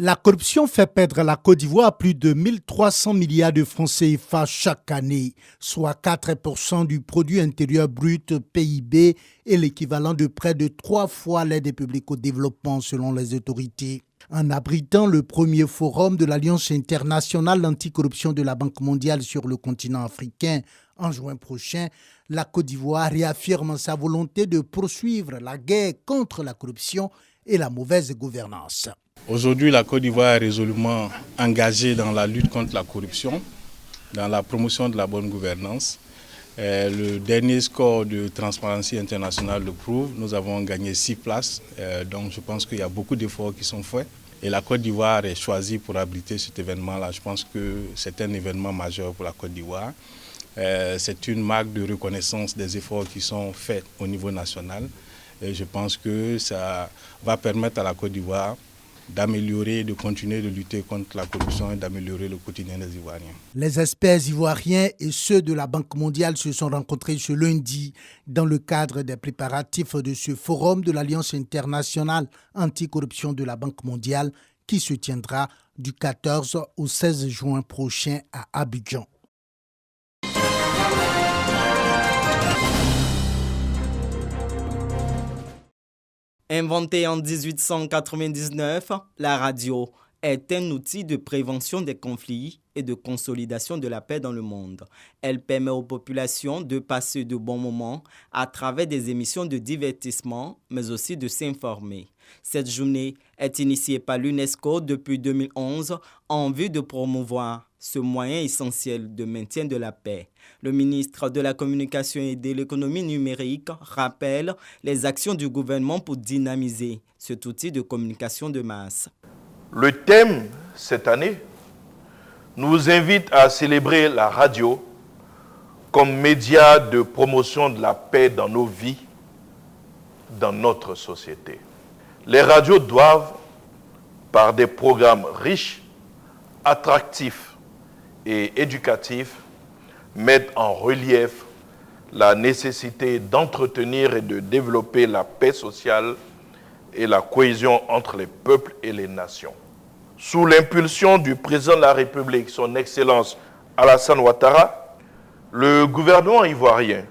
La corruption fait perdre à la Côte d'Ivoire plus de 1300 milliards de francs CFA chaque année, soit 4% du produit intérieur brut PIB et l'équivalent de près de 3 fois l'aide publique au développement selon les autorités. En abritant le premier forum de l'Alliance internationale anticorruption de la Banque mondiale sur le continent africain en juin prochain, la Côte d'Ivoire réaffirme sa volonté de poursuivre la guerre contre la corruption et la mauvaise gouvernance. Aujourd'hui, la Côte d'Ivoire est résolument engagée dans la lutte contre la corruption, dans la promotion de la bonne gouvernance. Le dernier score de Transparency International le prouve. Nous avons gagné 6 places, donc je pense qu'il y a beaucoup d'efforts qui sont faits. Et la Côte d'Ivoire est choisie pour abriter cet événement-là. Je pense que c'est un événement majeur pour la Côte d'Ivoire. C'est une marque de reconnaissance des efforts qui sont faits au niveau national. Et je pense que ça va permettre à la Côte d'Ivoire d'améliorer, de continuer de lutter contre la corruption et d'améliorer le quotidien des Ivoiriens. Les experts ivoiriens et ceux de la Banque mondiale se sont rencontrés ce lundi dans le cadre des préparatifs de ce forum de l'Alliance internationale anticorruption de la Banque mondiale qui se tiendra du 14 au 16 juin prochain à Abidjan. Inventée en 1899, la radio est un outil de prévention des conflits et de consolidation de la paix dans le monde. Elle permet aux populations de passer de bons moments à travers des émissions de divertissement, mais aussi de s'informer. Cette journée est initiée par l'UNESCO depuis 2011 en vue de promouvoir ce moyen essentiel de maintien de la paix. Le ministre de la Communication et de l'Économie numérique rappelle les actions du gouvernement pour dynamiser cet outil de communication de masse. Le thème cette année nous invite à célébrer la radio comme média de promotion de la paix dans nos vies, dans notre société. Les radios doivent, par des programmes riches, attractifs et éducatifs, mettre en relief la nécessité d'entretenir et de développer la paix sociale et la cohésion entre les peuples et les nations. Sous l'impulsion du président de la République, son Excellence Alassane Ouattara, le gouvernement ivoirien,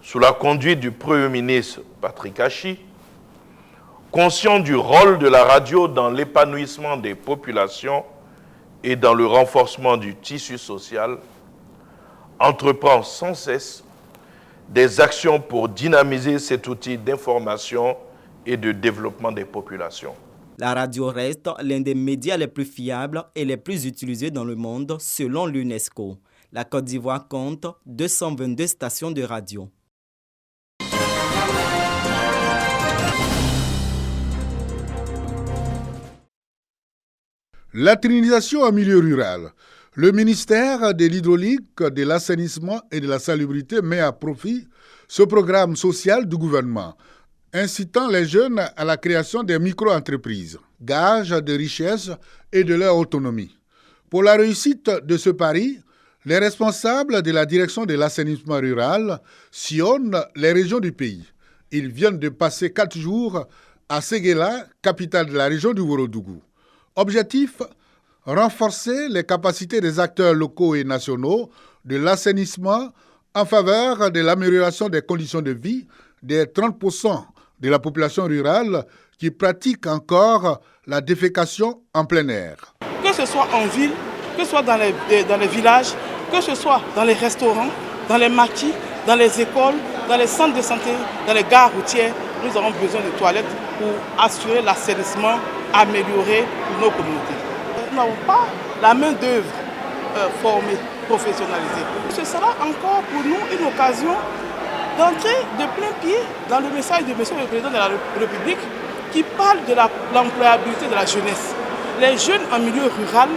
sous la conduite du Premier ministre Patrick Hachi, conscient du rôle de la radio dans l'épanouissement des populations et dans le renforcement du tissu social, entreprend sans cesse des actions pour dynamiser cet outil d'information et de développement des populations. La radio reste l'un des médias les plus fiables et les plus utilisés dans le monde selon l'UNESCO. La Côte d'Ivoire compte 222 stations de radio. La trinisation en milieu rural. Le ministère de l'Hydraulique, de l'Assainissement et de la Salubrité met à profit ce programme social du gouvernement, incitant les jeunes à la création des micro-entreprises, gage de richesse et de leur autonomie. Pour la réussite de ce pari, les responsables de la direction de l'assainissement rural sillonnent les régions du pays. Ils viennent de passer 4 jours à Séguéla, capitale de la région du Ourodougou. Objectif, renforcer les capacités des acteurs locaux et nationaux de l'assainissement en faveur de l'amélioration des conditions de vie des 30% de la population rurale qui pratique encore la défécation en plein air. Que ce soit en ville, que ce soit dans les villages, que ce soit dans les restaurants, dans les maquis, dans les écoles, dans les centres de santé, dans les gares routières, nous avons besoin de toilettes pour assurer l'assainissement amélioré pour nos communautés. Nous n'avons pas la main-d'œuvre formée, professionnalisée. Ce sera encore pour nous une occasion d'entrer de plein pied dans le message de M. le Président de la République qui parle de l'employabilité de la jeunesse. Les jeunes en milieu rural,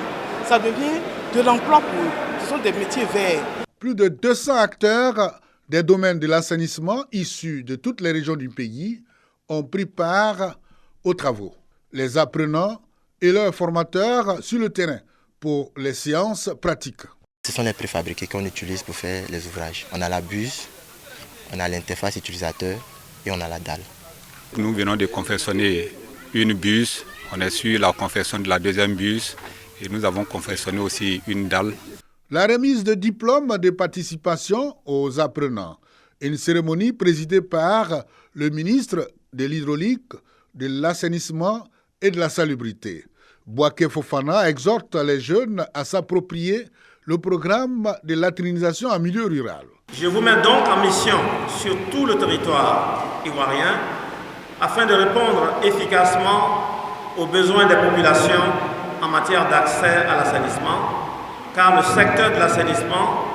ça devient de l'emploi pour eux. Ce sont des métiers verts. Plus de 200 acteurs des domaines de l'assainissement issus de toutes les régions du pays ont pris part aux travaux. Les apprenants et leurs formateurs sur le terrain pour les séances pratiques. Ce sont les préfabriqués qu'on utilise pour faire les ouvrages. On a la buse, on a l'interface utilisateur et on a la dalle. Nous venons de confectionner une buse On est sur la confection de la deuxième buse et nous avons confectionné aussi une dalle. La remise de diplômes de participation aux apprenants. Une cérémonie présidée par le ministre de l'Hydraulique, de l'Assainissement et de la Salubrité. Bouaké Fofana exhorte les jeunes à s'approprier le programme de latrinisation en milieu rural. Je vous mets donc en mission sur tout le territoire ivoirien afin de répondre efficacement aux besoins des populations en matière d'accès à l'assainissement, car le secteur de l'assainissement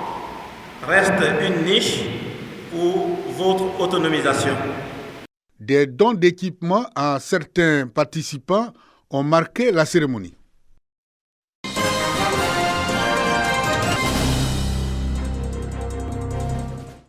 reste une niche pour votre autonomisation. Des dons d'équipement à certains participants ont marqué la cérémonie.